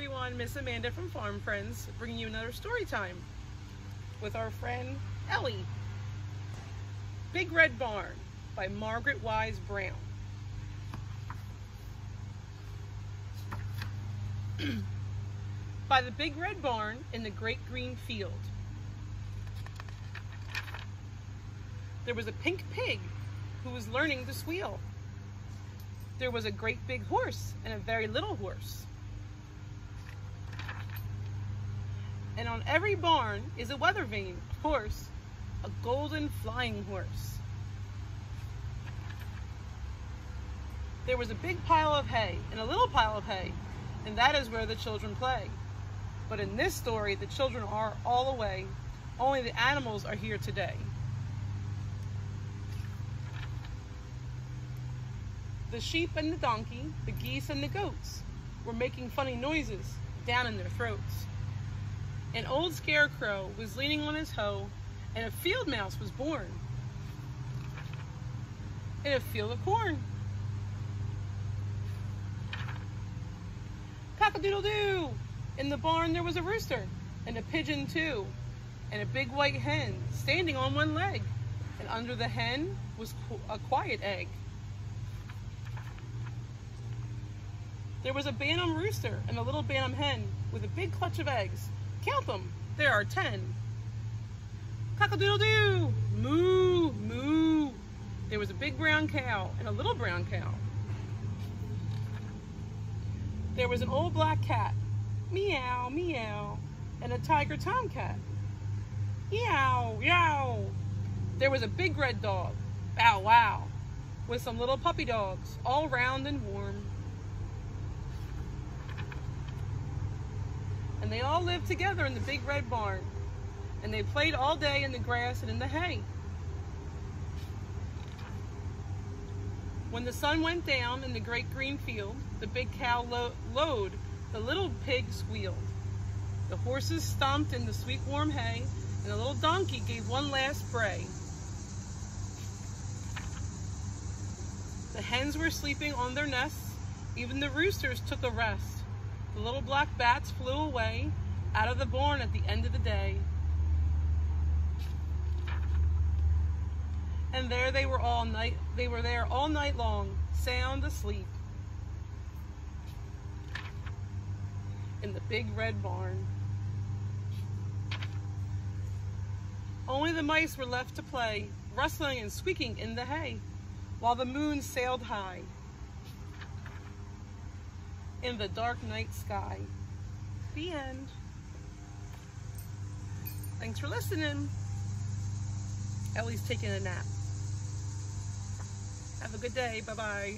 everyone, Miss Amanda from Farm Friends, bringing you another story time with our friend Ellie. Big Red Barn by Margaret Wise Brown. By the big red barn in the great green field, there was a pink pig who was learning to squeal. There was a great big horse and a very little horse. And on every barn is a weather vane, of course, a golden flying horse. There was a big pile of hay and a little pile of hay, and that is where the children play. But in this story, the children are all away. Only the animals are here today. The sheep and the donkey, the geese and the goats were making funny noises down in their throats. An old scarecrow was leaning on his hoe, and a field mouse was born in a field of corn. Cock-a-doodle-doo! In the barn there was a rooster, and a pigeon too, and a big white hen standing on one leg, and under the hen was a quiet egg. There was a bantam rooster and a little bantam hen with a big clutch of eggs. Count them, there are 10. Cock-a-doodle-doo! Moo, moo! There was a big brown cow and a little brown cow. There was an old black cat, meow, meow, and a tiger tomcat, meow, meow. There was a big red dog, bow, wow, with some little puppy dogs, all round and warm. And they all lived together in the big red barn, and they played all day in the grass and in the hay. When the sun went down in the great green field, the big cow lowed, the little pig squealed. The horses stomped in the sweet warm hay, and the little donkey gave one last bray. The hens were sleeping on their nests, even the roosters took a rest. The little black bats flew away out of the barn at the end of the day. And there they were there all night long, sound asleep in the big red barn. Only the mice were left to play, rustling and squeaking in the hay, while the moon sailed high in the dark night sky. The end. Thanks for listening. Ellie's taking a nap. Have a good day. Bye-bye.